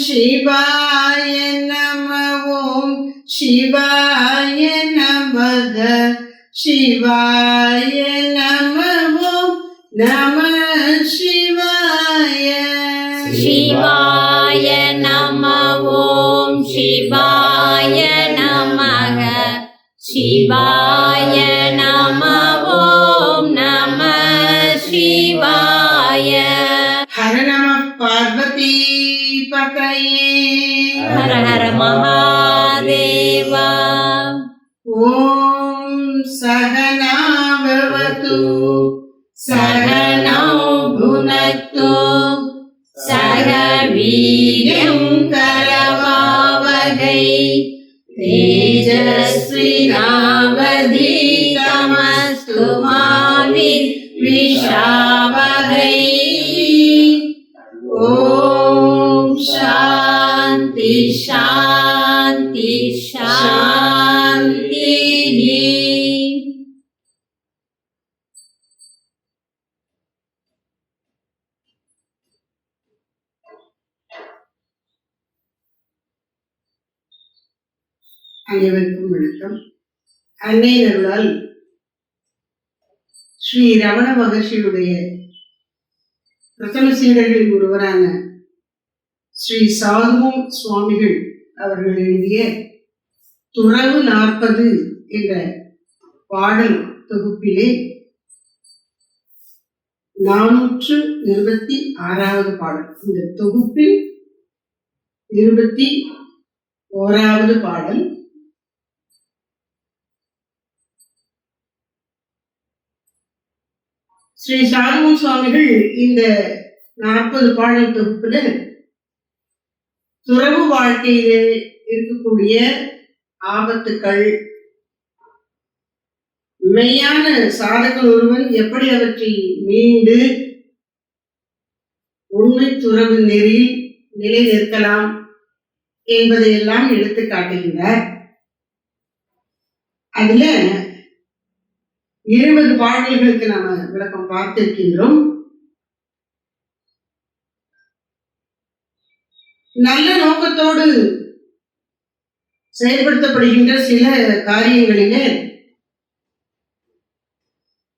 சிவாய நம ஓம் சிவாய நமக சிவாய நம ஓம் நம சிவாய சிவாய நம ஓம் சிவாய நமக சிவாய நம ஓம் நம சிவாய. ஹர நம பார்வதி பதையே ஹர ஹர மகாதேவா. ஓம் சகனாவவது சகனௌ புனக்து சக வீர்யம் கரவாவகை தேஜஸ்வினாவதீதமஸ்து மா வித்விஷாவகை. ஓம் சாந்தி சாந்தி சாந்தி. அனைவருக்கும் வணக்கம். அன்னை அருளால் ஸ்ரீ ரமண மகர்ஷியுடைய பிரதம சீடர்களில் ஒருவரான ஸ்ரீ சாது சுவாமிகள் அவர்கள் எழுதிய துறவு 40 என்ற பாடல் தொகுப்பிலே 426வது பாடல். இந்த தொகுப்பில் 21வது பாடல். ஸ்ரீ சாது சுவாமிகள் இந்த 40 பாடல் தொகுப்புல துறவு வாழ்க்கையிலே இருக்கக்கூடிய ஆபத்துக்கள், மெய்யான சாதகன் ஒருவன் எப்படி அவற்றை மீண்டு உண்மை துறவு நெறியில் நிலை நிற்கலாம் என்பதையெல்லாம் எடுத்து காட்டுகின்றார். அதுல 20 பாடல்களுக்கு நாம விளக்கம் பார்த்திருக்கின்றோம். நல்ல நோக்கத்தோடு செயல்படுத்தப்படுகின்ற சில காரியங்களிலே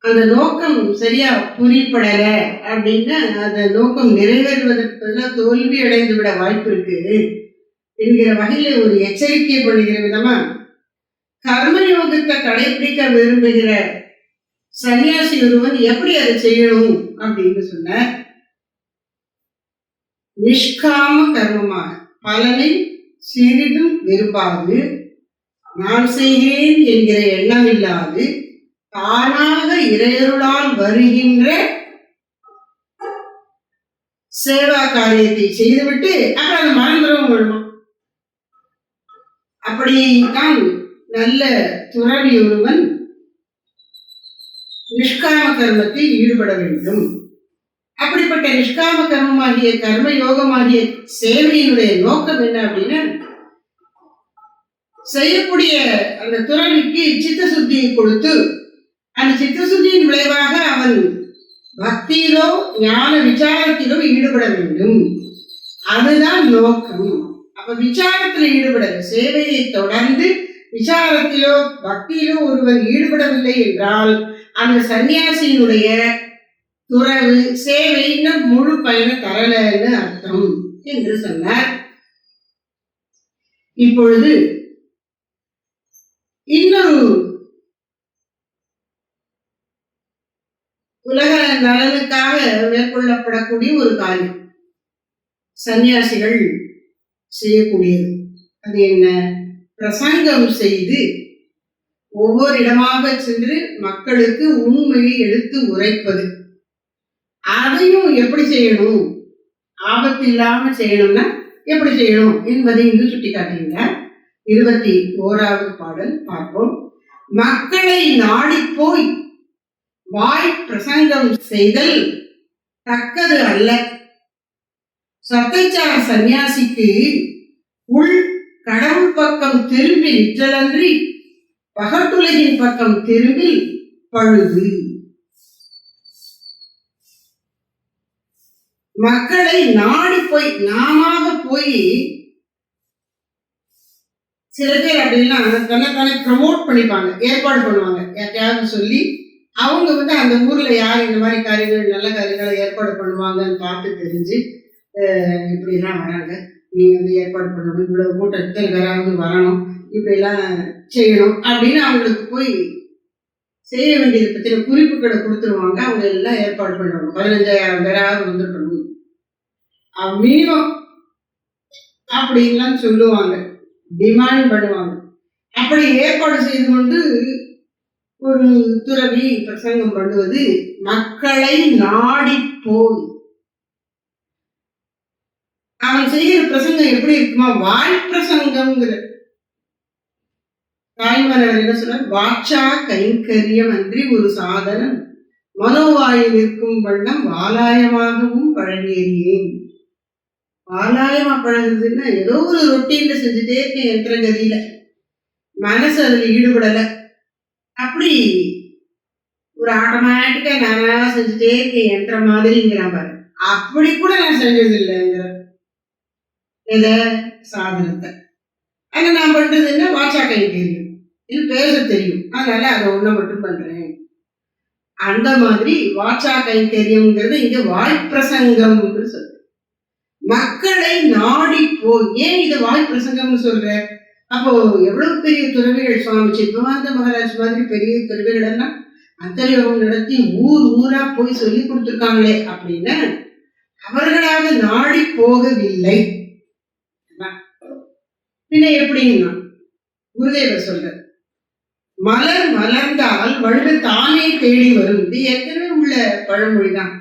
அந்த நோக்கம் சரியா புரியப்படல அப்படின்னா அந்த நோக்கம் நிறைவேறுவதற்கு தோல்வி அடைந்து விட வாய்ப்பு இருக்கு என்கிற வகையில ஒரு எச்சரிக்கை பண்ணுகிற விதமா கர்மயோகத்தை கடைபிடிக்க விரும்புகிற சன்னியாசி ஒருவன் எப்படி அதை செய்யணும் அப்படின்னு சொன்னார். நிஷ்காம கர்மமாக பலனை சிறிதும் விரும்பாது, நான் செய்கிறேன் என்கிற எண்ணம் இல்லாது தானாக இறையருளால் வருகின்ற சேவா காரியத்தை செய்துவிட்டு அப்புறம் அந்த மனந்திரவம் வேணுமா. அப்படித்தான் நல்ல துறவி ஒருவன் நிஷ்காம கர்மத்தில் ஈடுபட வேண்டும். அப்படிப்பட்ட நிஷ்காம கர்மமாகிய கர்ம யோகமாகிய சேவையினுடைய நோக்கம் என்ன அப்படின்னா, செய்யக்கூடிய அந்த துறவிக்கு சித்த சுத்தியை கொடுத்து அந்த சித்த சுத்தியின் விளைவாக அவன் பக்தியிலோ ஞான விசாரத்திலோ ஈடுபட வேண்டும். அதுதான் நோக்கம். அப்ப விசாரத்தில் ஈடுபட, சேவையை தொடர்ந்து விசாரத்திலோ பக்தியிலோ ஒருவன் ஈடுபடவில்லை என்றால் அந்த சன்னியாசியினுடைய துறவு சேவை இன்னும் முழு பயனை தரலன்னு அர்த்தம் என்று சொன்னார். இப்பொழுது இன்னொரு உலக நலனுக்காக மேற்கொள்ளப்படக்கூடிய ஒரு காரியம் சன்னியாசிகள் செய்யக்கூடியது. அது என்ன? பிரசங்கம் செய்து ஒவ்வொரு இடமாக சென்று மக்களுக்கு உண்மையை எடுத்து உரைப்பது. அதையும் எப்படி செய்யணும், ஆபத்து இல்லாம செய்யணும்னா எப்படி செய்யணும் என்பதை இங்கு சுட்டி காட்டுகின்றார். 21வது பாடல் பார்ப்போம். மக்களை நாடி போய் வாய் பிரசங்கம் செய்தல் தக்கது அல்ல. சத்தைச்சார சன்னியாசிக்கு உள் கடவுள் பக்கம் திரும்பி நிற்றலன்றி பகட்டுலகின் பக்கம் திரும்பி பழுது. மக்களை நாடி போய் நாம போய் சில பேர் அப்படின்னா தன்னைத்தானே ப்ரமோட் பண்ணிப்பாங்க, ஏற்பாடு பண்ணுவாங்க. யார்ட்டையாவது சொல்லி அவங்க அந்த ஊர்ல யார் இந்த மாதிரி காரியங்கள் நல்ல காரியங்களை ஏற்பாடு பண்ணுவாங்கன்னு பார்த்து தெரிஞ்சு இப்படிலாம் வராங்க, நீங்க ஏற்பாடு பண்ணணும், இவ்வளவு கூட்டத்தில் யாராவது வரணும், இப்படிலாம் செய்யணும் அப்படின்னு அவங்களுக்கு போய் செய்ய வேண்டியதை பற்றின குறிப்புகளை கொடுத்துருவாங்க. அவங்க எல்லாம் ஏற்பாடு பண்ணுவாங்க. 15,000 பேராவது வந்துருக்கணும் மினிமம் அப்படின்லாம் சொல்லுவாங்க, டிமாண்ட் பண்ணுவாங்க. அப்படி ஏற்பாடு செய்து கொண்டு ஒரு துறவி பிரசங்கம் பண்ணுவது மக்களை நாடி போய். அவன் செய்கிற பிரசங்கம் எப்படி இருக்குமா, வாய் பிரசங்கம்ங்கிற. தாய்மானவர் என்ன சொல்ற, வாச்சா கைங்கரியம் அன்றி ஒரு சாதனம், மனோவாயில் இருக்கும் வண்ணம் வாலாயமாகவும் பழகேறியேன். வாலாயமா பழகுதுன்னா ஏதோ ஒரு ரொட்டீன்ல செஞ்சுட்டே இருக்கேன் என்ற கதியில, மனசு அதுல ஈடுபடல. அப்படி ஒரு ஆட்டோமேட்டிக்கா நானா செஞ்சுட்டே இருக்கேன் என்ற மாதிரிங்கிறான் பாரு. அப்படி கூட நான் செஞ்சது இல்லைங்கிற எத சாதனத்தை. ஆனா நான் பண்றது என்ன, வாட்சா கைங்கரியம், இது பேச தெரியும், அதனால அதை ஒண்ண மட்டும் பண்றேன். அந்த மாதிரி வாட்சா கைங்கரியம்ங்கிறது இங்க வாய்ப்பிரசங்கம் சொல்ற. மக்களை நாடி போய். ஏன் இது வாய்ப்பிரசங்கம்னு சொல்ற? அப்போ எவ்வளவு பெரிய துறவிகள், சுவாமி சித்பவானந்த மகாராஜ் மாதிரி பெரிய துறவிகள் எல்லாம் அந்தரியோகம் நடத்தி ஊர் ஊரா போய் சொல்லி கொடுத்துருக்காங்களே அப்படின்னா அவர்களாக நாடி போகவில்லை. பின்ன எப்படின்னா குருதேவர் சொல்ற, மலர் மலர்ந்தால் வழுது தானே தேடி வரும். இது ஏற்கனவே உள்ள பழமொழிதான்.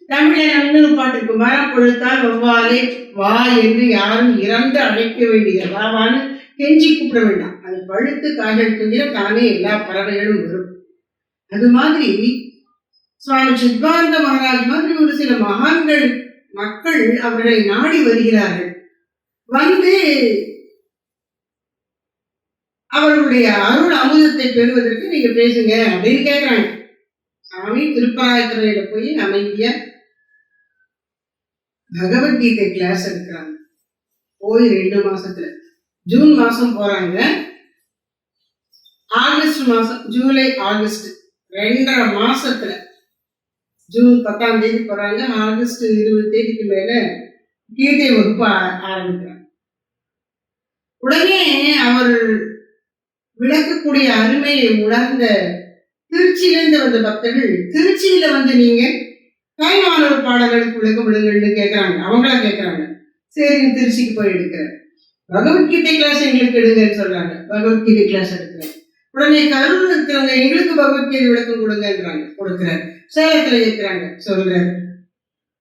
தமிழ்ல இன்னொரு பாட்டு இருக்கு, மரம் பொழுத்தால் வவ்வாலே வா என்று யாரும் இறந்து அழைக்க வேண்டியது, வாவான்னு கெஞ்சி கூப்பிட வேண்டாம், அது பழுத்து காய்கெடுத்துங்கிற தானே எல்லா பறவைகளும் வரும். அது மாதிரி சுவாமி சித்பவானந்த மகாராஜ் மாதிரி ஒரு சில மகான்கள் மக்கள் அவர்களை நாடி வருகிறார்கள். வந்து அவர்களுடைய அருள் அமுதத்தை பெறுவதற்கு நீங்க பேசுங்க அப்படின்னு கேட்கிறாங்க. சாமி திருப்பராயத்துறையில போய் அமைதியா பகவத்கீதை கிளாஸ் எடுக்கிறாங்க. போய் 2 மாசத்துல, ஜூன் மாசம் போறாங்க, ஆகஸ்ட் மாசம், ஜூலை ஆகஸ்ட் 2.5 மாசத்துல, ஜூன் 10ஆம் தேதி போறாங்க, ஆகஸ்ட் 20 தேதிக்கு மேல கீதை வகுப்பு ஆரம்பிக்கிறாங்க. உடனே அவர் விளக்கக்கூடிய அருமையை உணர்ந்த திருச்சியிலிருந்து வந்த பக்தர்கள், திருச்சியில வந்து நீங்க தாய்மானவர் பாடல்களுக்கு விளக்கம் விடுங்கள்னு கேட்கறாங்க. அவங்களா கேட்கறாங்க. சரி திருச்சிக்கு போய் எடுக்கிறேன். பகவத்கீதை கிளாஸ் எங்களுக்கு எடுங்கன்னு சொல்றாங்க. பகவத்கீதை கிளாஸ் எடுக்கிறேன். உடனே கரூர் இருக்கிறவங்க எங்களுக்கு பகவத்கீதை விளக்கம் கொடுங்கன்றாங்க, கொடுக்குறாரு. சேலத்துல கேட்கிறாங்க, சொல்றாரு.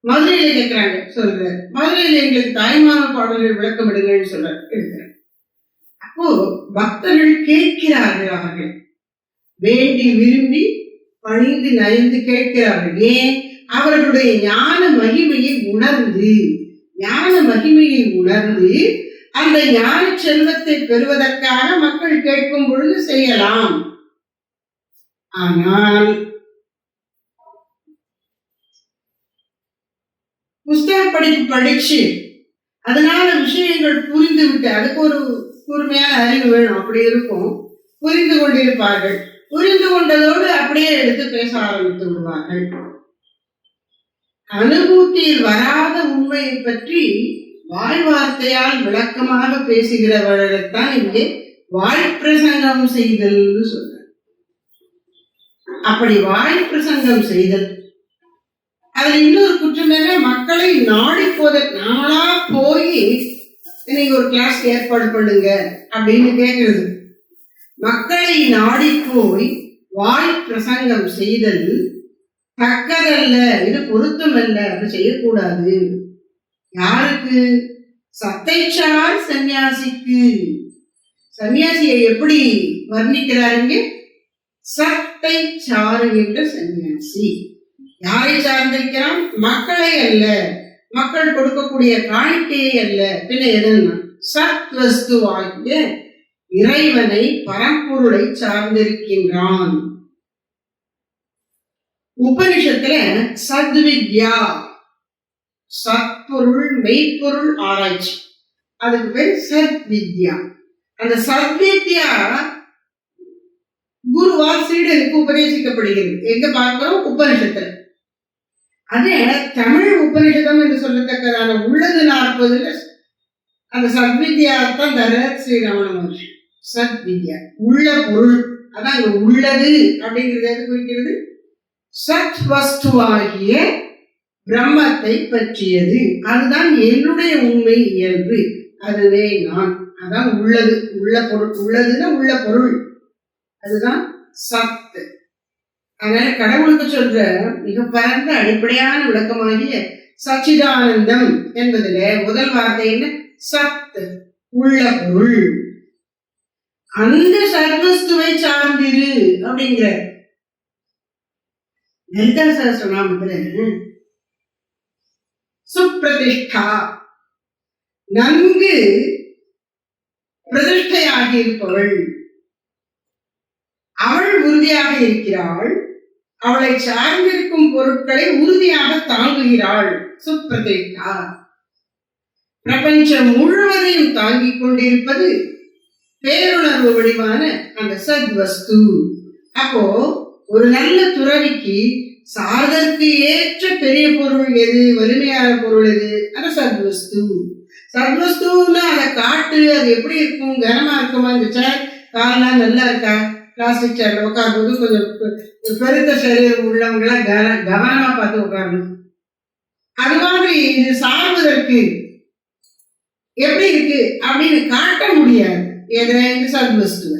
மதுரையில கேட்கிறாங்க, சொல்றாரு. மதுரையில எங்களுக்கு தாய்மானவர் பாடல்கள் விளக்கம் விடுங்கன்னு சொல்றாரு, எடுக்கிறார். அப்போ பக்தர்கள் கேட்கிறார்கள், அவர்கள் வேண்டி விரும்பி பணிந்து நயந்து கேட்கிறார்கள். ஏன்? அவர்களுடைய ஞான மகிமையை உணர்ந்து, ஞான மகிமையை உணர்ந்து அந்த ஞான செல்வத்தை பெறுவதற்காக மக்கள் கேட்கும் பொழுது செய்யலாம். ஆனால் புஸ்தக படிப்பு படிச்சு அதனால விஷயங்கள் புரிந்து விட்டு, அதுக்கு ஒரு கூர்மையான அறிவு வேணும், அப்படி இருக்கும். புரிந்து கொண்டிருப்பார்கள். புரிந்து கொண்டதோடு அப்படியே எடுத்து பேச ஆரம்பித்து விடுவார்கள். அனுபூதியில் வராத உண்மையை பற்றி வாய் வார்த்தையால் விளக்கமாக பேசுகிறவர்களைத்தான் இங்கே வாய்ப்பிரசங்கம் செய்தல் சொல்ற. அப்படி வாய்ப்பிரசங்கம் செய்தல், அதுல இன்னொரு குற்றம் என்ன, மக்களை நாடி போதற்கு நாமளா போய் இன்னைக்கு ஒரு கிளாஸ் ஏற்பாடு பண்ணுங்க அப்படின்னு கேட்கிறது. மக்களை நாடி போய் வாய் பிரசங்கம் செய்தல் தக்கதல்ல, இது பொருத்தமல்ல, அது செய்யக்கூடாது. யாருக்கு? சத்தைச்சார் சன்னியாசிக்கு. சன்னியாசியை எப்படி வர்ணிக்கிறாருங்க? சத்தை சாருகின்ற சன்னியாசி. யாரை சார்ந்திருக்கிறான்? மக்களை அல்ல, மக்கள் கொடுக்கக்கூடிய காணிக்கையை அல்ல, பின்ன எதுன்னா சத் வஸ்துவாகிய இறைவனை, பரம்பொருளை சார்ந்திருக்கின்றான். உபனிஷத்துல சத்வித்யா, சத்பொருள் மெய்ப்பொருள் ஆராய்ச்சி, அதுக்கு பேர் சத்வித்யா. அந்த சத்வித்யா குருவால் சீடனுக்கு உபதேசிக்கப்படுகிறது. எங்க பார்க்கிறோம்? உபனிஷத்துல. அதே தமிழ் உபனிஷதம் என்று சொல்லத்தக்கதான உள்ளது 40 அந்த சத்வித்யாத்தான் தர ஸ்ரீரமண மகர்ஷி. சத்வித்யா உள்ள பொருள், அதான் அங்க உள்ளது அப்படிங்கிறது எது குறிக்கிறது? சத் வஸ்துவாகிய பிரம்மத்தை பற்றியது. அதுதான் என்னுடைய உண்மை இயல்பு, அதுவே நான். அதான் உள்ளது, உள்ள பொருள். உள்ளதுன்னா உள்ள பொருள், அதுதான் சத்து. அதனால கடவுளுக்கு சொல்ற மிக பரந்த அடிப்படையான விளக்கமாகிய சச்சிதானந்தம் என்பதுல முதல் வார்த்தை என்ன? சத்து, உள்ள பொருள். அந்த சர்வஸ்துவை சார்ந்திரு அப்படிங்கிற லலிதா சஹஸ்ரநாமத்துல சுப்பிரதிஷ்டா, நன்கு பிரதிஷ்டையாகி இருப்பவள், அவள் உறுதியாக இருக்கிறாள், அவளை சார்ந்திருக்கும் பொருட்களை உறுதியாக தாங்குகிறாள். சுப்பிரதிஷ்டா பிரபஞ்சம் முழுவதையும் தாங்கிக் கொண்டிருப்பது பேருணர்வு வடிவான அந்த சத்வஸ்து. அப்போ ஒரு நல்ல துறவிக்கு சாதற்கு ஏற்ற பெரிய பொருள் எது, வலிமையான பொருள் எது? அது சத்வஸ்து. சத்வஸ்துன்னா அதை காட்டு, அது எப்படி இருக்கும்? கனமா இருக்குமா? இந்த சேர் காலெல்லாம் நல்லா இருக்கா? பிளாஸ்டிக் சேர்ல உட்காரும்போது கொஞ்சம் பெருத்த சரீரம் உள்ளவங்க எல்லாம் கவனமா பார்த்து உட்காரணும். அது மாதிரி இது சார்வதற்கு எப்படி இருக்கு அப்படின்னு காட்ட முடியாது எதிர சத்வஸ்துவ.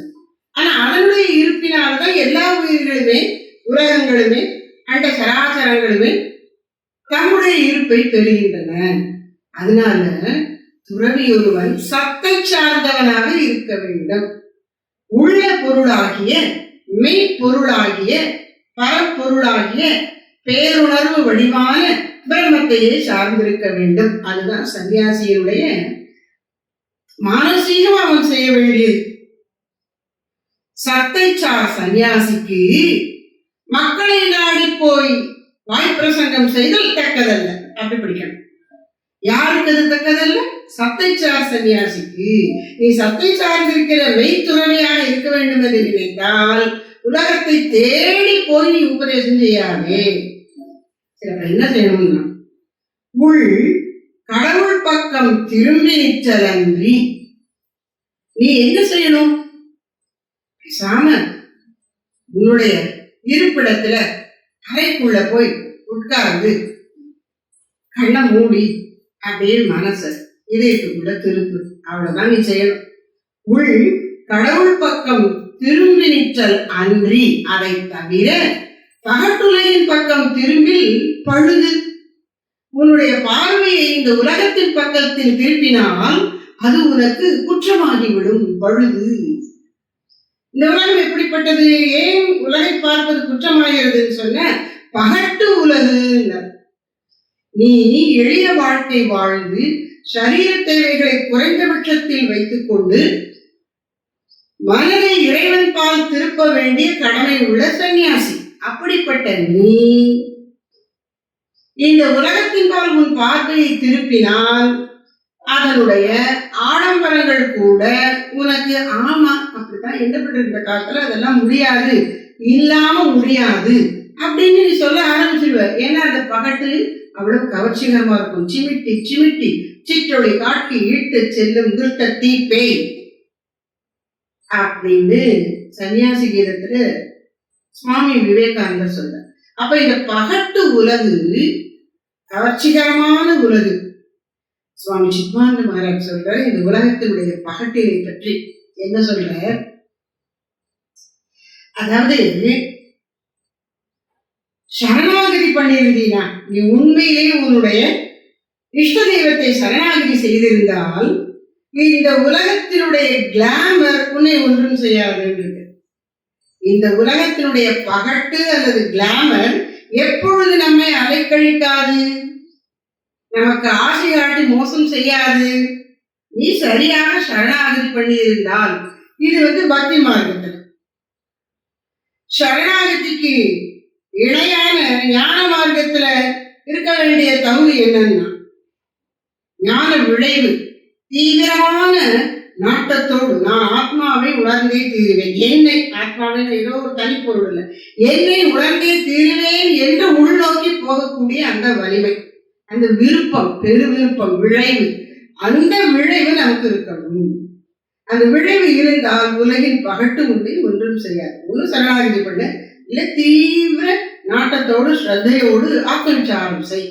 ஆனா அதனுடைய இருப்பினால்தான் எல்லா உயிர்களுமே, உலகங்களுமே, அண்ட சராசரங்களுமே தம்முடைய இருப்பை பெறுகின்றன. அதனால துறவி ஒருவன் சத்தை சார்ந்தவனாக இருக்க வேண்டும். உள்ள பொருளாகிய மெய்ப்பொருளாகிய பரப்பொருளாகிய பேருணர்வு வடிவான பிரம்மத்தையே சார்ந்திருக்க வேண்டும். அதுதான் சன்னியாசியினுடைய மானசீகம் அவன் செய்ய வேண்டியது. சத்தை சார் சன்னியாசிக்கு மக்களை நாடி போய் வாய்ப்பிரசங்கம் செய்தல் தக்கதல்ல. அப்படி படிக்கணும். யாருக்கு அது தக்கதல்ல? சத்தை சார் சன்னியாசிக்கு. நீ சத்தை சார்ந்திருக்கிற மெய்த்துறவியாக இருக்க வேண்டும் என்று நினைத்தால் உலகத்தை தேடி போய் நீ உபதேசம் செய்யாதே. என்ன செய்யணும்னா, உள் கடவுள் பக்கம் திரும்பி நிற்றலன்றி நீ என்ன செய்யணும்? பேசாம உன்னுடைய இருப்பிடத்துல அறைக்குள்ள போய் உட்கார்ந்து கண்ணை மூடி அப்படியே மனச இதயத்துக்குள்ள திருப்பு. அவ்வளவுதான் நீ செய்யணும். உள் கடவுள் பக்கம் திரும்பி நிற்றல் அன்றி, அதை தவிர பகட்டுலையின் பக்கம் திரும்பில் பழுது. உன்னுடைய பார்வையை இந்த உலகத்தின் பக்கத்தில் திருப்பினால் அது உனக்கு குற்றமாகிவிடும், பழுது. இந்த உலகம் எப்படிப்பட்டது? ஏன் உலகை பார்ப்பது குற்றமாகிறதுன்னு சொன்ன, பகட்டு உலகு. நீ எளிய வாழ்க்கை வாழ்ந்து சரீர தேவைகளை குறைந்தபட்சத்தில் வைத்துக் கொண்டு மனதை இறைவன் பால் திருப்ப வேண்டிய கடமை உள்ள சன்னியாசி. அப்படிப்பட்ட நீ இந்த உலகத்தின் பால் உன் பார்வையை திருப்பினால் அதனுடைய ஆடம்பரங்கள் கூட உனக்கு ஆமா அப்படித்தான் என்ன பண்ற இந்த காலத்துல அதெல்லாம் முடியாது, இல்லாம முடியாது அப்படின்னு நீ சொல்ல ஆரம்பிச்சிருவ. ஏன்னா அந்த பகட்டு அவ்வளவு கவர்ச்சிகரமா இருக்கும். சிமிட்டி சிமிட்டி சிற்றொளி காட்டி இட்டு செல்லும் துஷ்ட தீப்பே அப்படின்னு சன்னியாசி கீதத்துல சுவாமி விவேகானந்தர் சொல்ற. அப்ப இந்த பகட்டு உலகு கவர்ச்சிகரமான உலகு. சுவாமி சித்மானந்த மகாராஜ் சொல்ற இந்த உலகத்தினுடைய பகட்டினை பற்றி என்ன சொல்ற? அதாவது சரணாகதி பண்ணியிருந்தீனா, நீ உண்மையிலேயே உன்னுடைய இஷ்ட தெய்வத்தை சரணாகதி செய்திருந்தால் இந்த உலகத்தினுடைய கிளாமர் உன்னை ஒன்றும் செய்யாது. இந்த உலகத்தினுடைய பகட்டு அல்லது கிளாமர் எப்பொழுது நம்மை அலைக்கழிக்காது, நமக்கு ஆசை காட்டி மோசம் செய்யாது. நீ சரியாக சரணாகதி பண்ணியிருந்தால் இது பக்தி மார்க்கத்தில். சரணாகதிக்கு இணையான ஞான மார்க்கத்துல இருக்க வேண்டிய தகுதி என்னன்னா ஞான விளைவு, தீவிரமான நாட்டத்தோடு நான் ஆத்மாவை உணர்ந்தே தீருவேன், என்னை ஆத்மாவை ஏதோ ஒரு தனிப்பொருள் இல்லை, என்னை உணர்ந்தே தீருவேன் என்று உள்நோக்கி போகக்கூடிய அந்த வலிமை, அந்த விருப்பம், பெரு விருப்பம், விளைவு, அந்த விளைவு நமக்கு இருக்கணும். அந்த விளைவு இருந்தால் உலகின் பகட்டு உண்மை ஒன்றும் செய்யாது. ஒன்றும் சரணாகதி பண்ண இல்ல, தீவிர நாட்டத்தோடு ஸ்ரத்தையோடு ஆத்மவிசாரம் செய்.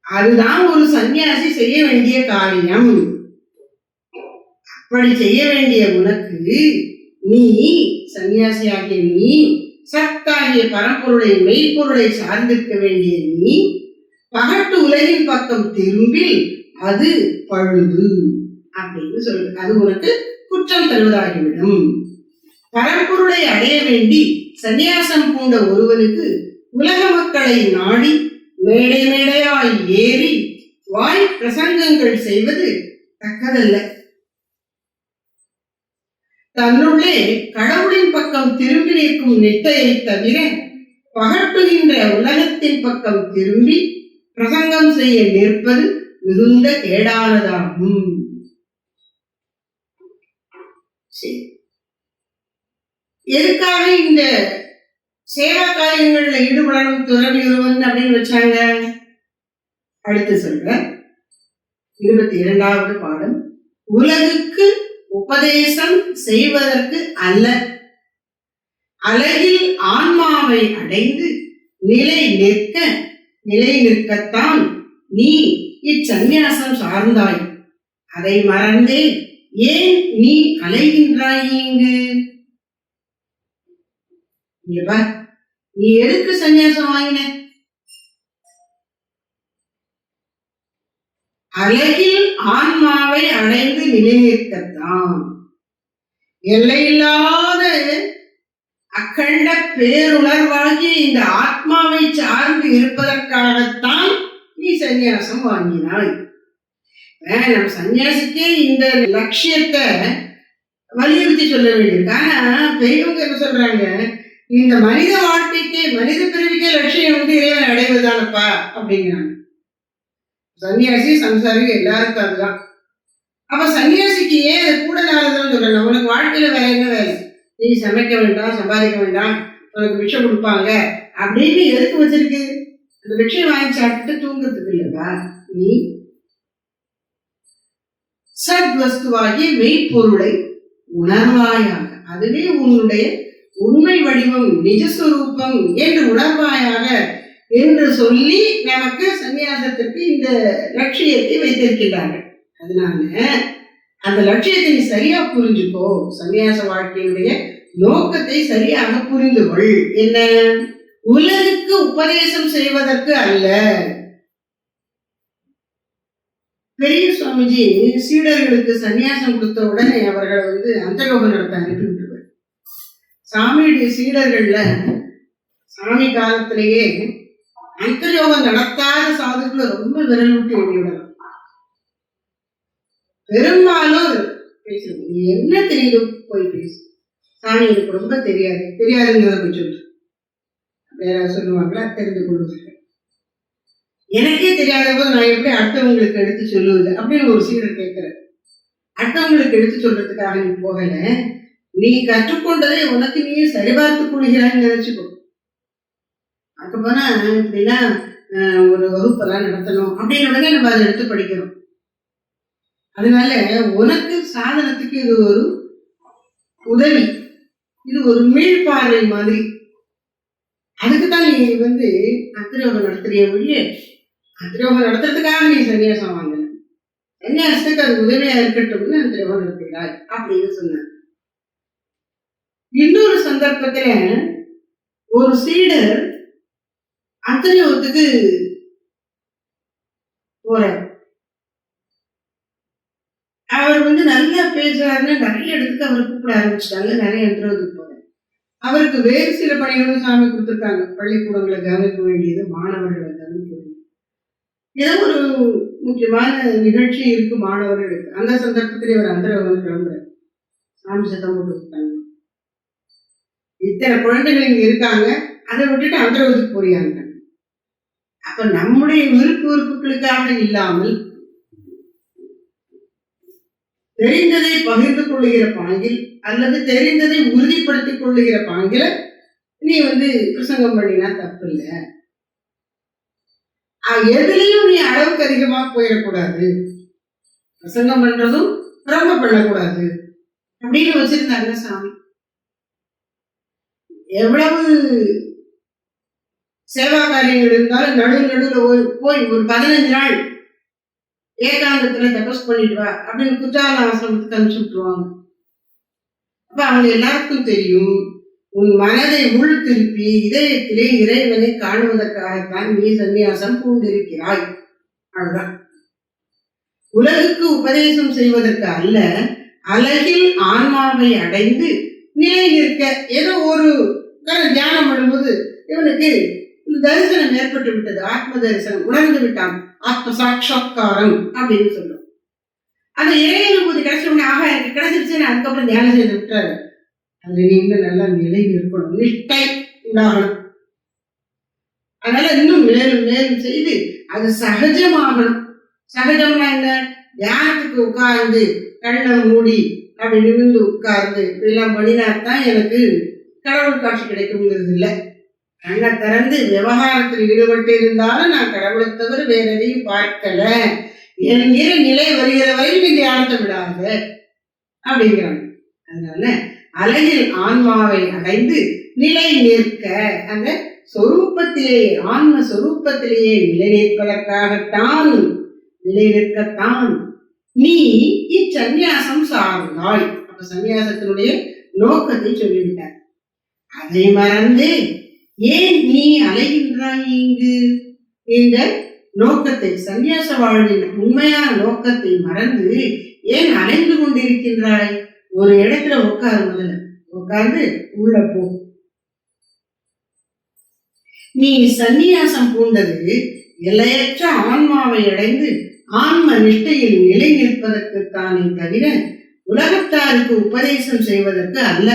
அதுதான் ஒரு சன்னியாசி செய்ய வேண்டிய காரியம். அப்படி செய்ய வேண்டிய உனக்கு நீ சன்னியாசியாகிய நீ, சத்தாகிய பரம்பொருளை மெய்ப்பொருளை சார்ந்திருக்க வேண்டிய நீ பகட்டு உலகின் பக்கம் திரும்பி அது பழுது அப்படின்னு சொல்லு. அது உனக்கு குற்றம் தருவதாகிவிடும். பரம்பொருளை அடைய வேண்டி சந்நியாசம் பூண்ட ஒருவனுக்கு உலக மக்களை நாடி மேடை மேடையாய் ஏறி வாய் பிரசங்கங்கள் செய்வது தக்கதல்ல. தன்னுள்ளே கடவுளின் பக்கம் திரும்பி நிற்கும் நெட்டையை தவிர பகட்டுகின்ற உலகத்தின் பக்கம் திரும்பி பிரசங்கம் செய்ய நிற்பது மிகுந்த கேடானதாகும். எதுக்காக இந்த சேவா காரியங்கள்ல ஈடுபடணும் துறவி ஒருவன் அப்படின்னு வச்சாங்க? அடுத்து சொல்ற 22வது பாடம், உலகுக்கு உபதேசம் செய்வதற்கு அல்ல, அழகில் ஆன்மாவை அடைந்து நிலை நிற்கத்தான் நீ இச்சந்நியாசம் சார்ந்தாய். அதை மறந்தே ஏன் நீ அலைகின்றாய் இங்கு? நீ எதுக்கு சந்நியாசம் வாங்கின? அழகில் ஆன்மாவை அடைந்து நிலைநிற்கத்தான். எல்லையில்லாத அக்கண்ட பேருணர்வாகி இந்த ஆத்மாவை சார்ந்து இருப்பதற்காகத்தான் நீ சந்நியாசம் வாங்கினாய். நம்ம சன்னியாசிக்கே இந்த லட்சியத்தை வலியுறுத்தி சொல்ல வேண்டியிருக்கு. ஆனா பெரியவங்க என்ன சொல்றாங்க, இந்த மனித வாழ்க்கைக்கே, மனித பிரிவுக்கே லட்சியம் வந்து இறைவன் அடைவதுதானப்பா அப்படிங்கிறாங்க. சன்னியாசி சம்சாரி எல்லாருக்கும் அதுதான். அப்ப சன்னியாசிக்கு ஏன் அது கூட நாளதான் சொல்லணும், உனக்கு வாழ்க்கையில வேற என்ன வேலை, நீ சமைக்க வேண்டாம், சம்பாதிக்க வேண்டாம், உனக்கு விஷம் கொடுப்பாங்க அப்படின்னு எதுக்கு வச்சிருக்கு? அந்த விஷயம் வாங்கி சாப்பிட்டு தூங்குறதுக்கு இல்லைப்பா. நீ சத்வஸ்துவாகிய மெய்ப்பொருளை உணர்வாயாக, அதுவே உன்னுடைய உண்மை வடிவம், நிஜஸ்வரூபம் என்று உணர்வாயாக என்று சொல்லி நமக்கு சன்னியாசத்திற்கு இந்த லட்சியத்தை வைத்திருக்கிறார்கள். அதனால அந்த லட்சியத்தை நீ சரியா புரிஞ்சுக்கோ. சன்னியாச வாழ்க்கையுடைய நோக்கத்தை சரியாக புரிந்து கொள். என்ன? உலகுக்கு உபதேசம் செய்வதற்கு அல்ல. பெரிய சுவாமிஜி சீடர்களுக்கு சன்னியாசம் கொடுத்த உடனே அவர்களை வந்து அந்தயோகம் நடத்த அனுப்பிவிட்டுருவார். சாமியுடைய சீடர்கள்ல சாமி காலத்திலேயே அந்தயோகம் நடத்தாத சாதுக்களை ரொம்ப விரல் விட்டு எண்ணிவிடலாம். பெரும்பாலும் பேசுறது நீ என்ன தெரியுது போய் பேசு, சாமி எனக்கு ரொம்ப தெரியாதுங்கிறத போய் சொல்லு. வேற சொல்லுவாங்களா? தெரிந்து கொள்வாங்க. எனக்கே தெரியாத போது நான் எப்படி அடுத்தவங்களுக்கு எடுத்து சொல்லுவது அப்படின்னு ஒரு சீடர் கேட்கிற. அடுத்தவங்களுக்கு எடுத்து சொல்றதுக்காக நீ போகல, நீ கற்றுக்கொண்டதை உனக்கு நீயே சரிபார்த்து கொள்கிறான்னு நினைச்சுக்கோ. அதுக்கு போனா இப்படின்னா ஒரு வகுப்பெல்லாம் நடத்தணும் அப்படின்னு உடனே நம்ம அதை எடுத்து படிக்கிறோம். அதனால உனக்கு சாதனத்துக்கு இது ஒரு உதவி, இது ஒரு மீள்பார்வை மாதிரி. அதுக்குதான் நீ வந்து அத்திரோகம் நடத்துறிய ஒழிய அத்திரோகம் நடத்துறதுக்காக நீ சன்னியாசம் வாங்கல, சன்னியாசத்துக்கு அது உதவியா இருக்கட்டும்னு அத்திரோகம் நடத்துகிறாய் அப்படின்னு சொன்னார். இன்னொரு சந்தர்ப்பத்துல ஒரு சீடர் அத்திரோகத்துக்கு போறார். அவர் வந்து நல்லா பேசுறாருன்னு நிறைய இடத்துக்கு அவர் கூப்பிட ஆரம்பிச்சிட்டாங்க. நிறைய அத்திரோகத்துக்கு போறார். அவருக்கு வேறு சில பணிகளும் சாமி கொடுத்துருக்காங்க. பள்ளிக்கூடங்களை கவனிக்க வேண்டியது, மாணவர்களை கவனிக்க வேண்டியது, ஏதோ ஒரு முக்கியமான நிகழ்ச்சி இருக்கு மாணவர்களுக்கு. அந்த சந்தர்ப்பத்தில் இவர் அந்தரவன் கிளம்புறாரு. சாமி சத்தம் போட்டு விட்டாங்க, இத்தனை குழந்தைகள் இங்க இருக்காங்க, அதை விட்டுட்டு அந்தரவத்துக்கு போறியாங்க. அப்ப நம்முடைய விருப்பு வெறுப்புகளுக்காக இல்லாமல் தெரிந்ததை பகிர்ந்து கொள்ளுகிற பாங்கில் அல்லது தெரிந்ததை உறுதிப்படுத்திக் கொள்ளுகிற பாங்கில நீ பிரசங்கம் பண்ணினா தப்பு இல்ல. எதுலையும் நீ அளவுக்கு அதிகமா போயிடக்கூடாது, பிரசங்கம் பண்றதும் ரொம்ப பண்ணக்கூடாது அப்படின்னு வச்சிருந்தாங்க சாமி. எவ்வளவு சேவா காரியங்கள் இருந்தாலும் நடுவில் போய் ஒரு 15 நாள் ஏகாந்தத்துல தபஸ் பண்ணிட்டு வா அப்படின்னு குற்றால ஆசிரமத்துக்கு அனுப்பிச்சு விட்டுருவாங்க. அப்ப அவங்க எல்லாருக்கும் தெரியும், உன் மனதை உள் திருப்பி இதயத்திலே இறைவனை காணுவதற்காகத்தான் நீ சந்நியாசம் பூண்டிருக்கிறாய். அதுதான் உலகுக்கு உபதேசம் செய்வதற்கு அல்ல, அழகில் ஆன்மாவை அடைந்து நிலை நிற்க. ஏதோ ஒரு தியானம் பண்ணும்போது இவனுக்கு தரிசனம் ஏற்பட்டு விட்டது, ஆத்ம தரிசனம், உணர்ந்து விட்டான், ஆத்ம சாட்சா்காரம் அப்படின்னு சொல்றோம். அந்த இறைவனுக்கு கிடைச்ச ஆக எனக்கு கிடைச்சிருச்சுன்னு அதுக்கப்புறம் தியானம் செய்து விட்டாரு. அதுல நீங்க நல்லா நிலை இருக்கணும், நிஷ்டை உண்டாகணும். அதனால இன்னும் மேலும் மேலும் செய்து அது சகஜமாகணும். சகஜம்னா என்ன? தியானத்துக்கு உட்கார்ந்து கண்ணை மூடி அப்படி நிமிர்ந்து உட்கார்ந்து இப்படிலாம் பண்ணினாத்தான் எனக்கு கடவுள் காட்சி கிடைக்குங்கிறது இல்லை. கண்ணை திறந்து விவகாரத்தில் ஈடுபட்டு இருந்தாலும் நான் கடவுளை தவிர வேற எதையும் பார்க்கல என்கிற நிலை வருகிற வரையில் நீ தியானத்தை விடாத அப்படிங்கிறாங்க. அதனால அழகில் ஆன்மாவை அடைந்து நிலை நிற்க, அந்த சொரூபத்திலே ஆன்ம சொரூபத்திலேயே நிலை நிற்பதற்காகத்தான், நிலை நிற்கத்தான் நீ இச்சன்னியாசம் சார்ந்தாய். அப்ப சன்னியாசத்தினுடைய நோக்கத்தை சொல்லிவிட்டார். அதை மறந்து ஏன் நீ அலைகின்றாய்? இங்கு இந்த நோக்கத்தை, சன்னியாச வாழ்வின் உண்மையான நோக்கத்தை மறந்து ஏன் அலைந்து கொண்டிருக்கின்றாய்? ஒரு இடத்துல உட்காரு, முதல்ல உட்கார்ந்து உள்ள போ. நீ சந்நியாசம் பூண்டது எல்லையற்ற ஆன்மாவை அடைந்து ஆன்ம நிஷ்டையில் நிலை நிற்பதற்குத்தானே தவிர உலகத்தாருக்கு உபதேசம் செய்வதற்கு அல்ல.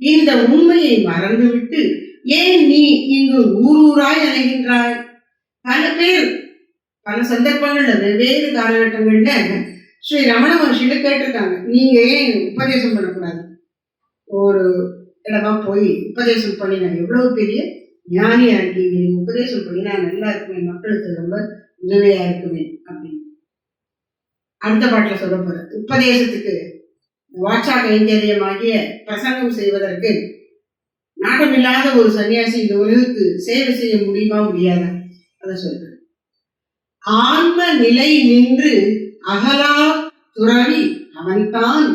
இந்த உண்மையை மறந்துவிட்டு ஏன் நீ இங்கு ஊரூராய் அலைகின்றாய்? பல பேர் பல சந்தர்ப்பங்கள்ல வெவ்வேறு காலகட்டங்கள்ல ஸ்ரீ ரமண மகர்ஷியில கேட்டிருக்காங்க, நீங்க ஏன் உபதேசம் பண்ணக்கூடாது? ஒரு இடமா போய் உபதேசம் பண்ணினா எவ்வளவு பெரிய ஞானியா இருக்கீங்க, நீங்க உபதேசம் பண்ணினா நல்லா இருக்குமே, மக்களுக்கு ரொம்ப உதவியா இருக்குமே அப்படின்னு. அடுத்த பாட்டுல சொல்ல போற உபதேசத்துக்கு வாட்சா கைங்கரியமாகிய பிரசங்கம் செய்வதற்கு நாட்டமில்லாத ஒரு சன்னியாசி இந்த உலகுக்கு சேவை செய்ய முடியுமா, முடியாத? அத சொல்ற. ஆன்ம நிலை நின்று அகலா துறவி அவன்தான்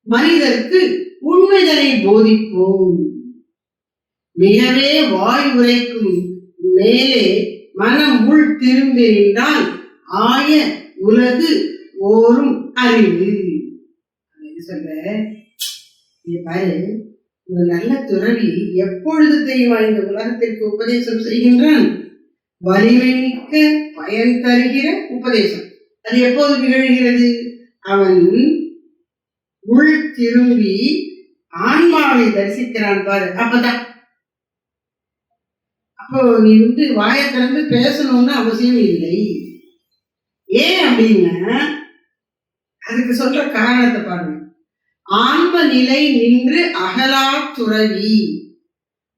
மனிதருக்கு உண்மைகளை போதிப்போம். மிகவே வாய் உரைக்கும் மேலே மனம் உள் திரும்பி நின்றால் ஆய உலகு ஓரும் அறிவு. சொல்ற பாரு, ஒரு நல்ல துறவி எப்பொழுது தெரியுமா இந்த உலகத்திற்கு உபதேசம் செய்கின்றான்? வலிமை மிக்க பயன் தருகிற உபதேசம். அது எப்போது நிகழ்கிறது? அவன் உள் திரும்பி ஆன்மாவை தரிசிக்கிறான் பாரு, அப்பதான். அப்போ நீ வாயை திறந்து பேசணும்னு அவசியம் இல்லை. ஏன் அப்படின்னா அதுக்கு சொல்ற காரணத்தை பாருங்க. ஆன்ம நிலை நின்று அகலா துறவி.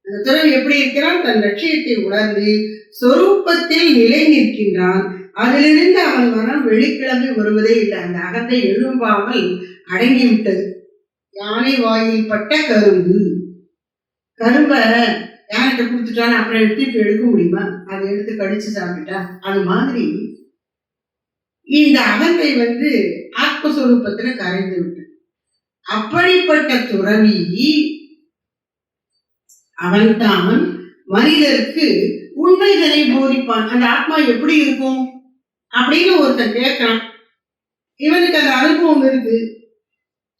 அந்த துறவி எப்படி இருக்கிறான்? தன் லட்சியத்தை உணர்ந்து சொரூபத்தில் நிலை நிற்கின்றான். அதிலிருந்து அவன் மனம் வெளிக்கிளம்பி வருவதே இல்லை. அந்த அகத்தை எழும்பாமல் அடங்கிவிட்டது. யானை வாயில் பட்ட கரும்பு, கரும்பை யானைகிட்ட கொடுத்துட்டான்னு அப்புறம் எடுத்து எடுக்க முடியுமா? அதை எடுத்து கடிச்சு சாப்பிட்டா அது மாதிரி இந்த அகத்தை ஆத்மஸ்வரூபத்துல கரைந்து விட்டு, அப்படிப்பட்ட துறவி அவன்தான் மனிதருக்கு உண்மைகளை போதிப்பான். அந்த ஆத்மா எப்படி இருக்கும் அப்படின்னு ஒருத்தன் கேட்கிறான். இவனுக்கு அந்த அனுபவம் இருக்கு,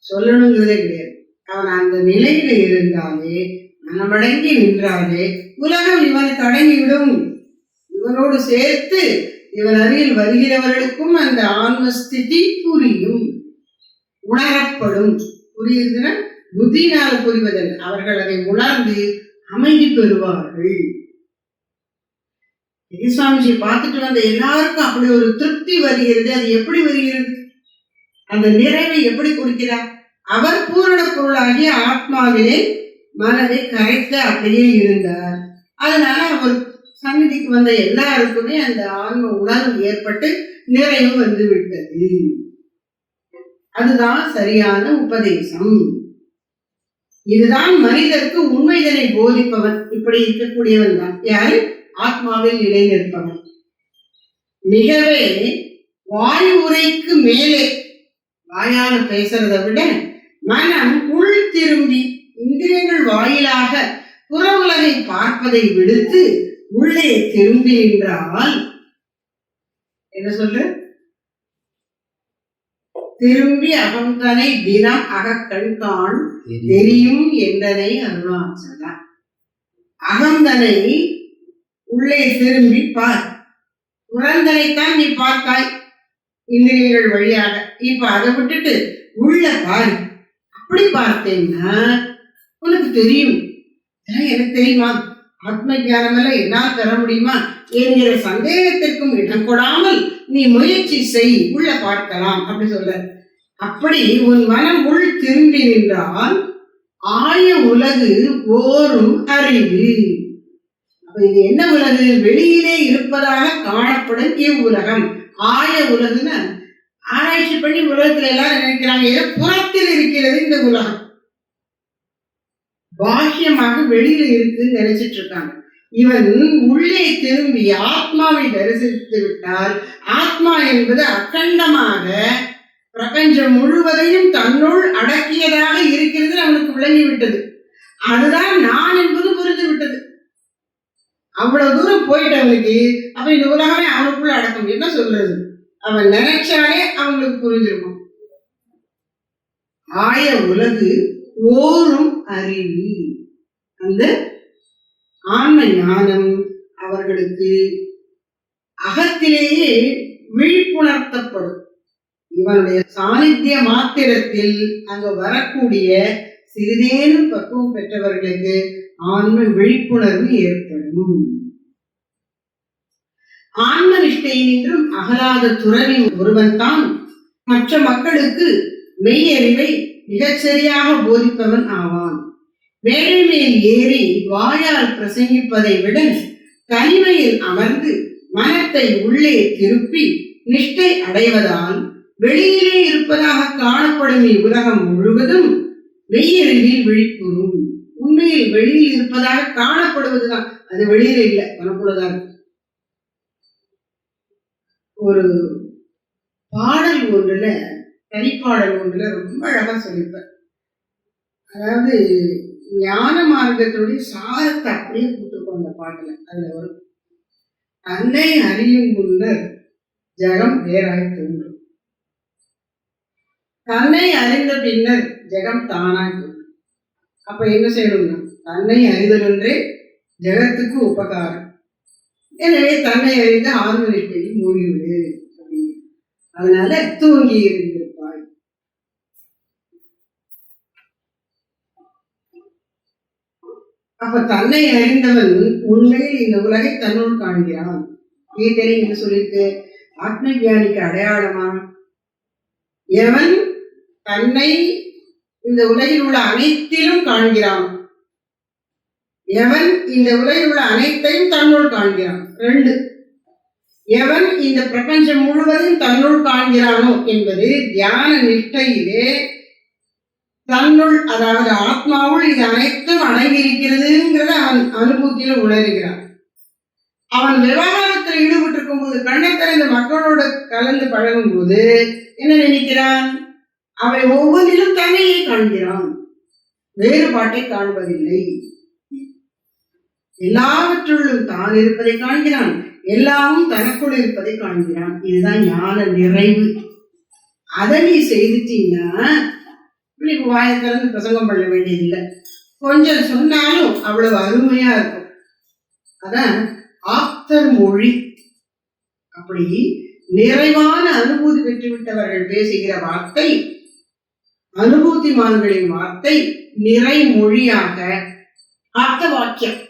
சொல்லணுங்கிறதே கிடையாது. அவன் அந்த நிலையில இருந்தாலே, மனமடங்கி நின்றாலே உலகம் இவனுக்கு அடங்கிவிடும். இவனோடு சேர்த்து இவன் அருகில் வருகிறவர்களுக்கும் அந்த ஆன்மஸ்திதி புரியும், உணரப்படும். புரியுதுன்னா புத்தியினால புரிவதல்ல, அவர்கள் அதை உணர்ந்து அமைதி பெறுவார்கள். சுவாமிஜி பார்த்துட்டு வந்த எல்லாருக்கும் அப்படி ஒரு திருப்தி வருகிறது. அது எப்படி வருகிறது? அந்த நிறைவை எப்படி கொடுக்கிறார்? அவர் பூரண பொருளாகிய ஆத்மாவிலே மனதை கரைத்த அப்படியே இருந்தார். அதனால அவர் சந்நிதிக்கு வந்த எல்லாருக்குமே அந்த ஆன்ம உணர்வு ஏற்பட்டு நிறைவு வந்து விட்டது. அதுதான் சரியான உபதேசம். இதுதான் மனிதருக்கு உண்மைதனை போதிப்பவன். இப்படி இருக்கக்கூடியவன் தான் யாரு? ஆத்மாவில் நிலைநிற்பவன். மிகவே வாய் உரைக்கு மேலே வாயால் பேசுறதை விட மனம் உள் திரும்பி இந்திரியங்கள் வாயிலாக புற உலகை பார்ப்பதை விடுத்து உள்ளே திரும்பி நின்றால் என்ன சொல்ற? திரும்பி அகந்தனை தினம் அகக்கண்கான் தெரியும் என்றனை அருணாச்சலா. அகந்தனை உள்ளே திரும்பி பார். புறந்தனைத்தான் நீ பார்த்தாய் இந்திரியங்கள் வழியாக. இப்ப அதை விட்டுட்டு உள்ள பாரு. அப்படி பார்த்தேன்னா உனக்கு தெரியும். எனக்கு தெரியுமா? ஆத்ம ஞானம் எல்லாம் என்னால் பெற முடியுமா என்கிற சந்தேகத்திற்கும் இடம் கொடாமல் நீ முயற்சி செய், உள்ள பார்க்கலாம் அப்படி சொல்ல. அப்படி உன் மனம் உள் திரும்பி நின்றால் ஆய உலகு ஓரும் அறிவு. இது என்ன உலகு? வெளியிலே இருப்பதாக காணப்படும் இவ்வுலகம். ஆய உலகுன்னு ஆராய்ச்சி பண்ணி உலகத்துல எல்லாரும் நினைக்கிறாங்க ஏதோ புறத்தில் இருக்கிறது இந்த உலகம், பாஹ்யமாக வெளியில இருக்குன்னு நினைச்சிட்டு இருக்காங்க. இவன் உள்ளே திரும்பி ஆத்மாவை தரிசித்து விட்டால் ஆத்மா என்பது அக்கண்டமாக பிரபஞ்சம் முழுவதையும் தன்னுள் அடக்கியதாக இருக்கிறது அவனுக்கு விளங்கிவிட்டது. அதுதான் நான் என்பது புரிந்து விட்டது. அவ்வளவு தூரம் போயிட்டவனுக்கு அப்ப இந்த உலகமே அவனுக்குள்ள அடக்கும். என்ன சொல்றது? அவன் நினைச்சாலே அவங்களுக்கு புரிஞ்சிருக்கும். ஆய உலகு ஓரும் அறிவு. அந்த ஆன்ம ஞானம் அவர்களுக்கு அகத்திலேயே விழிப்புணர்த்தப்படும். இவனுடைய சாநித்திய மாத்திரத்தில் அங்கு வரக்கூடிய சிறிதேனும் பக்குவம் பெற்றவர்களுக்கு ஆன்ம விழிப்புணர்வு ஏற்படும். ஆன்ம நிஷ்டையினின்றும் அகலாத துறவி ஒருவன் தான் மற்ற மக்களுக்கு மெய்யறிவை மிகச்சரியாக போதிப்பவன் ஆவான். மேடை மேல் ஏறி வாயால் பிரசங்கிப்பதை விட தனிமையில் அமர்ந்து மனத்தை உள்ளே திருப்பி நிஷ்டை அடைவதால் வெளியிலே இருப்பதாக காணப்படும் இவ்வுலகம் முழுவதும் மெய்யறிவில் விழிப்புறும். உண்மையில் வெளியில் இருப்பதாக காணப்படுவதுதான், அது வெளியில இல்லை, மனக்குள்ளதான். ஒரு பாடல் ஒன்றுல, தனிப்பாடல் ஒன்றுல ரொம்ப அழகா சொல்லிப்பேன். அதாவது ஞான மார்க்கத்துடைய சாரத்தை அப்படியே கொடுத்துருக்கோம் அந்த பாட்டுல. அதுல வரும், தன்னை அறியும் முன்னர் ஜெகம் வேறாய் தோன்றும், தன்னை அறிந்த பின்னர் ஜெகம் தானாய் தோன்றும். அப்ப என்ன செய்யணும்னா, தன்னை அறிதல் ஒன்றே ஜெகத்துக்கு உபகாரம். எனவே தன்னை அறிந்த ஆன்ம நிஷ்டையில் மூழ்கிவிடு அப்படின்னு. அதனால தூங்கி இருந்திருப்பாய். அப்ப தன்னை அறிந்தவன் உண்மையில் இந்த உலகை தன்னுள் காண்கிறான். கீதையில என்ன சொல்லிருக்கு? ஆத்ம ஞானிக்கு அடையாளமா எவன் தன்னை இந்த உலகில் உள்ள அனைத்திலும் காண்கிறான், எவன் இந்த உலகில் உள்ள அனைத்தையும் தன்னுள் காண்கிறான். ரெண்டு, எவன் இந்த பிரபஞ்சம் முழுவதும் தன்னுள் காண்கிறானோ என்பது தியான நிஷ்டையிலே தன்னுள், அதாவது ஆத்மாவுள் இது அனைத்தும் அடங்கியிருக்கிறதுங்கிறத அவன் அனுபூத்தியில உணர்கிறான். அவன் விவகாரத்தில் ஈடுபட்டு இருக்கும் போது, கண்ணை திறந்த மக்களோட கலந்து பழகும் போது என்ன நினைக்கிறான்? அவை ஒவ்வொன்றிலும் தன்னையே காண்கிறான், வேறுபாட்டை காண்பதில்லை. எல்லாவற்றுள்ளும் தான் இருப்பதை காண்கிறான், எல்லாமும் தனக்குள் இருப்பதை காண்கிறான். இதுதான் ஞான நிறைவு. அதை நீ செய்துட்டீங்கன்னா இப்ப வாயை திறந்து பிரசங்கம் பண்ண வேண்டியதில்லை. கொஞ்சம் சொன்னாலும் அவ்வளவு அருமையா இருக்கும். அதான் ஆப்தர் மொழி. அப்படி நிறைவான அனுபூதி பெற்றுவிட்டவர்கள் பேசுகிற வார்த்தை, அனுபூதிமான்களின் வார்த்தை நிறை மொழியாக ஆப்த வாக்கியம்,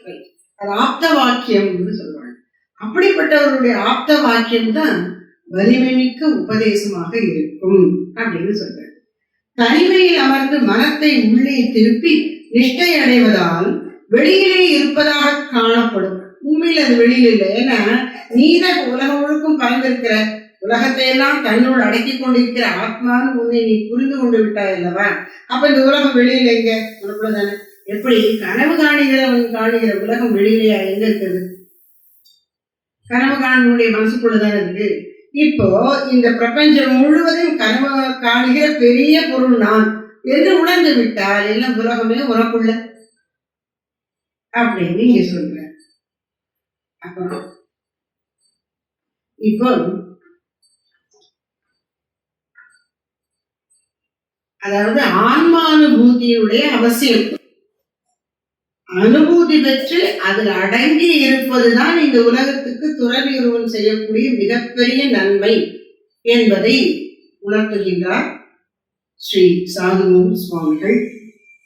அது ஆப்த வாக்கியம்னு சொல்லுவாங்க. அப்படிப்பட்டவருடைய ஆப்த வாக்கியம் தான் வலிமை மிக்க உபதேசமாக இருக்கும் அப்படின்னு சொல்றாரு. தனிமையில் அமர்ந்து மனத்தை உள்ளே திருப்பி நிஷ்டை அடைவதால் வெளியிலே இருப்பதாக காணப்படும். உண்மையில் அது வெளியில இல்லை. ஏன்னா நீதான் உலகம் முழுக்கும் பறந்திருக்கிற, உலகத்தை எல்லாம் தன்னுள் அடக்கி கொண்டிருக்கிற ஆத்மான்னு உன்னை நீ புரிந்து கொண்டு விட்டாய் அல்லவா? அப்ப இந்த உலகம் வெளியில எங்க? உனக்குள்ள தானே. எப்படி கனவு காணுகிற உலகம் வெளியிலையா? எங்க இருக்குது? கனவு காணுடைய மனசுக்குள்ளதானே இருக்கு. இப்போ இந்த பிரபஞ்சம் முழுவதும் கனவு காணுகிற பெரிய பொருள் நான் என்று உணர்ந்து விட்டால் எல்லாம் உலகமே உனக்குள்ள அப்படின்னு நீங்க சொல்ற. அப்புறம் இப்போ அதாவது ஆன்மானுபூதியுடைய அவசியம், அனுபூதி பெற்று அதில் அடங்கி இருப்பதுதான் இந்த உலகத்துக்கு துறவி ஒருவன் செய்யக்கூடிய மிகப்பெரிய நன்மை என்பதை உணர்த்துகின்றார் ஸ்ரீ சாதுமூர் சுவாமிகள்.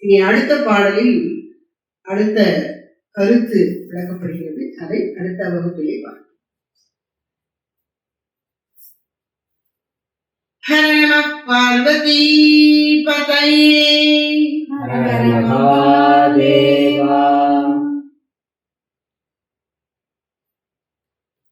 இனி அடுத்த பாடலில் அடுத்த கருத்து விளக்கப்படுகிறது. அதை அடுத்த வகுப்பிலே பார்ப்போம். ஹர நம பார்வதி பதையே.